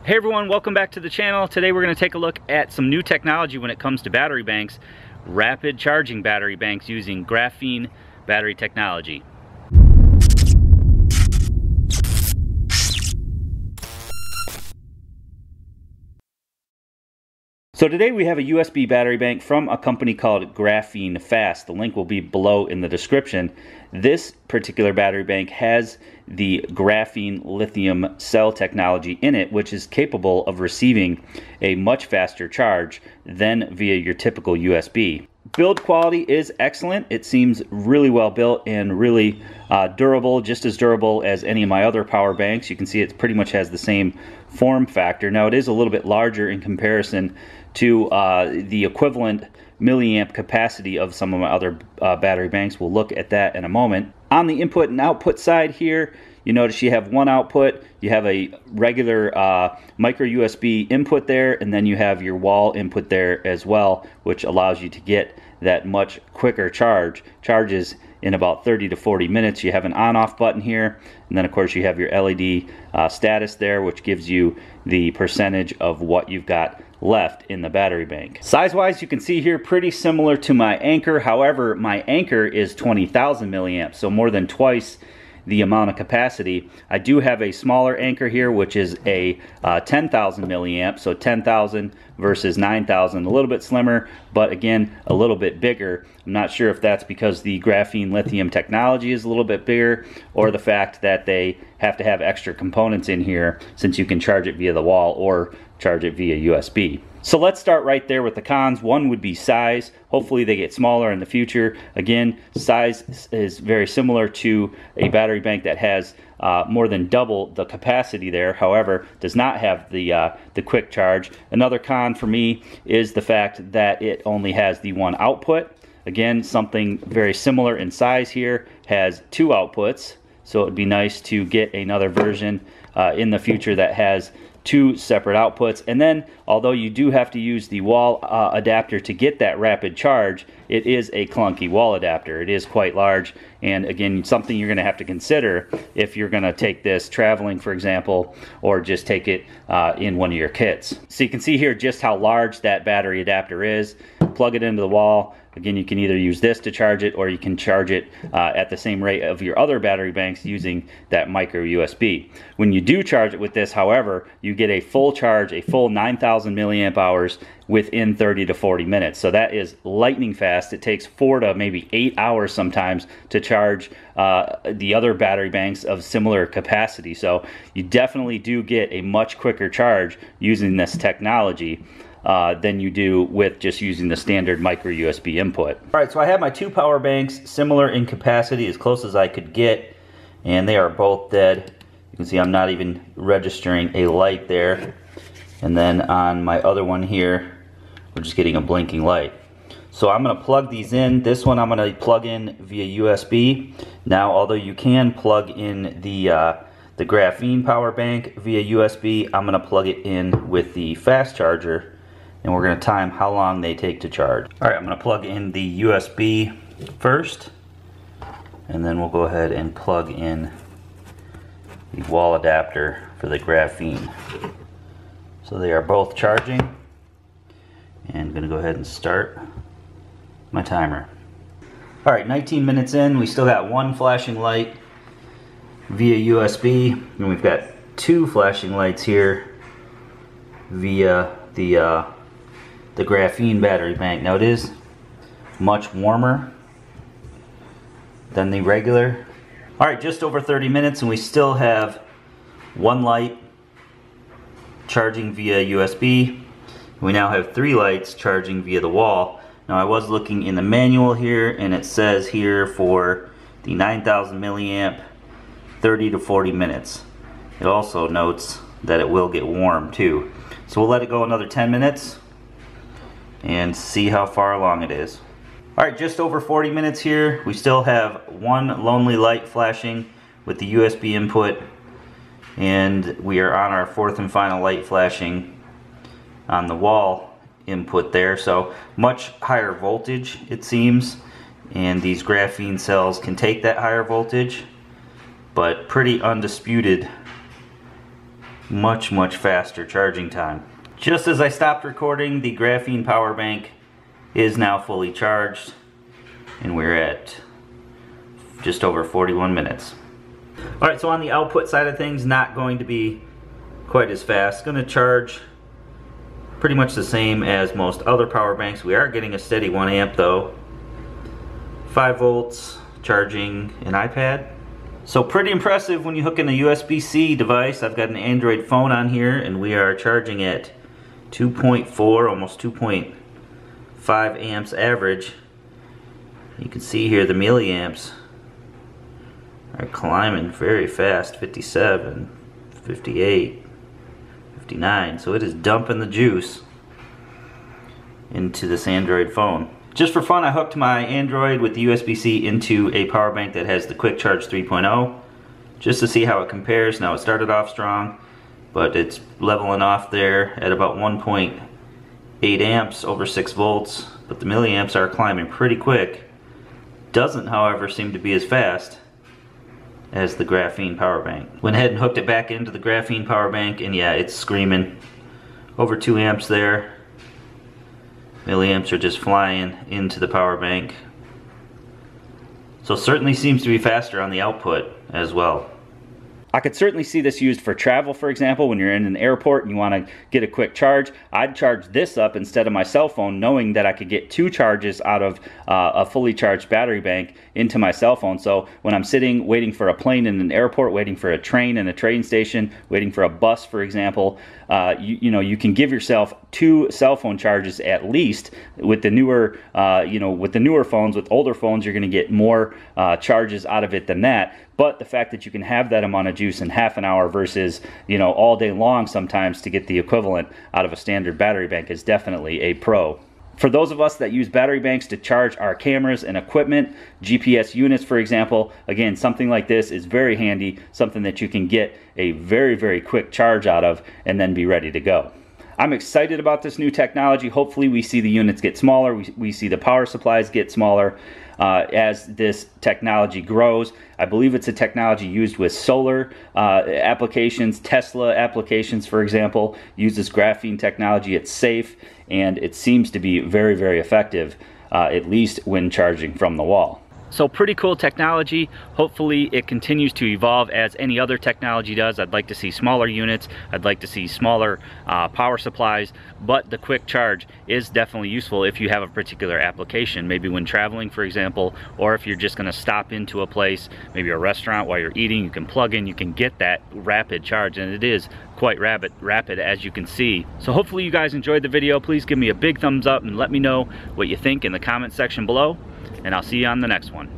Hey everyone, welcome back to the channel. Today we're going to take a look at some new technology when it comes to battery banks, rapid charging battery banks using graphene battery technology. So today we have a USB battery bank from a company called Graphene Fast. The link will be below in the description. This particular battery bank has the graphene lithium cell technology in it, which is capable of receiving a much faster charge than via your typical USB. Build quality is excellent. It seems really well built and really durable, just as durable as any of my other power banks. You can see it pretty much has the same form factor. Now it is a little bit larger in comparison to the equivalent milliamp capacity of some of my other battery banks. We'll look at that in a moment. On the input and output side here, you notice you have one output, you have a regular micro USB input there, and then you have your wall input there as well, which allows you to get that much quicker charges in about 30 to 40 minutes. You have an on-off button here, and then of course you have your LED status there, which gives you the percentage of what you've got left in the battery bank. Size-wise, you can see here pretty similar to my Anker. However, my Anker is 20,000 milliamps, so more than twice the amount of capacity. I do have a smaller Anker here, which is a 10,000 milliamp, so 10,000 versus 9,000, a little bit slimmer, but again, a little bit bigger. I'm not sure if that's because the graphene lithium technology is a little bit bigger, or the fact that they have to have extra components in here since you can charge it via the wall or charge it via USB. So let's start right there with the cons. One would be size. Hopefully they get smaller in the future. Again, size is very similar to a battery bank that has more than double the capacity there, however, does not have the quick charge. Another con for me is the fact that it only has the one output. Again, something very similar in size here, has two outputs, so it would be nice to get another version in the future that has two separate outputs. And then, although you do have to use the wall adapter to get that rapid charge, it is a clunky wall adapter. It is quite large, and again, something you're going to have to consider if you're going to take this traveling, for example, or just take it in one of your kits. So you can see here just how large that battery adapter is. Plug it into the wall. Again, you can either use this to charge it, or you can charge it at the same rate of your other battery banks using that micro USB. When you do charge it with this, however, you get a full charge, a full 9,000 milliamp hours within 30 to 40 minutes. So that is lightning fast. It takes 4 to maybe 8 hours sometimes to charge the other battery banks of similar capacity. So you definitely do get a much quicker charge using this technology than you do with just using the standard micro USB input. Alright, so I have my two power banks similar in capacity, as close as I could get, and they are both dead. You can see I'm not even registering a light there. And then on my other one here, we're just getting a blinking light. So I'm going to plug these in. This one I'm going to plug in via USB. Now, although you can plug in the graphene power bank via USB, I'm going to plug it in with the fast charger, and we're going to time how long they take to charge. Alright, I'm going to plug in the USB first, and then we'll go ahead and plug in the wall adapter for the graphene. So they are both charging, and I'm going to go ahead and start my timer. Alright, 19 minutes in, we still got one flashing light via USB, and we've got two flashing lights here via the graphene battery bank. Now it is much warmer than the regular. Alright, just over 30 minutes, and we still have one light charging via USB. We now have three lights charging via the wall. Now I was looking in the manual here, and it says here for the 9,000 milliamp 30 to 40 minutes. It also notes that it will get warm too. So we'll let it go another 10 minutes and see how far along it is. Alright, just over 40 minutes here. We still have one lonely light flashing with the USB input, and we are on our fourth and final light flashing on the wall input there. So much higher voltage, it seems, and these graphene cells can take that higher voltage, but pretty undisputed much faster charging time. Just as I stopped recording, the graphene power bank is now fully charged, and we're at just over 41 minutes. Alright, so on the output side of things, not going to be quite as fast. Going to charge pretty much the same as most other power banks. We are getting a steady 1 amp though. 5 volts charging an iPad. So pretty impressive when you hook in a USB-C device. I've got an Android phone on here and we are charging at 2.4, almost 2.5 amps average. You can see here the milliamps are climbing very fast. 57, 58, 59. So it is dumping the juice into this Android phone. Just for fun, I hooked my Android with the USB-C into a power bank that has the Quick Charge 3.0 just to see how it compares. Now it started off strong, but it's leveling off there at about 1.8 amps over 6 volts, but the milliamps are climbing pretty quick. Doesn't, however, seem to be as fast as the graphene power bank. Went ahead and hooked it back into the graphene power bank, and yeah, it's screaming. Over 2 amps there. Milliamps are just flying into the power bank. So certainly seems to be faster on the output as well. I could certainly see this used for travel, for example, when you're in an airport and you want to get a quick charge. I'd charge this up instead of my cell phone, knowing that I could get 2 charges out of a fully charged battery bank into my cell phone. So when I'm sitting waiting for a plane in an airport, waiting for a train in a train station, waiting for a bus, for example, you know, you can give yourself 2 cell phone charges at least. With the newer, with the newer phones, with older phones, you're going to get more charges out of it than that. But the fact that you can have that amount of juice in half an hour versus, you know, all day long sometimes to get the equivalent out of a standard battery bank is definitely a pro. For those of us that use battery banks to charge our cameras and equipment, GPS units for example, again, something like this is very handy, something that you can get a very quick charge out of and then be ready to go. I'm excited about this new technology. Hopefully we see the units get smaller, we see the power supplies get smaller as this technology grows. I believe it's a technology used with solar applications. Tesla applications, for example, uses graphene technology. It's safe and it seems to be very effective, at least when charging from the wall. So pretty cool technology. Hopefully it continues to evolve as any other technology does. I'd like to see smaller units. I'd like to see smaller power supplies, but the quick charge is definitely useful if you have a particular application, maybe when traveling, for example, or if you're just going to stop into a place, maybe a restaurant while you're eating, you can plug in, you can get that rapid charge, and it is quite rapid as you can see. So hopefully you guys enjoyed the video. Please give me a big thumbs up and let me know what you think in the comment section below, and I'll see you on the next one.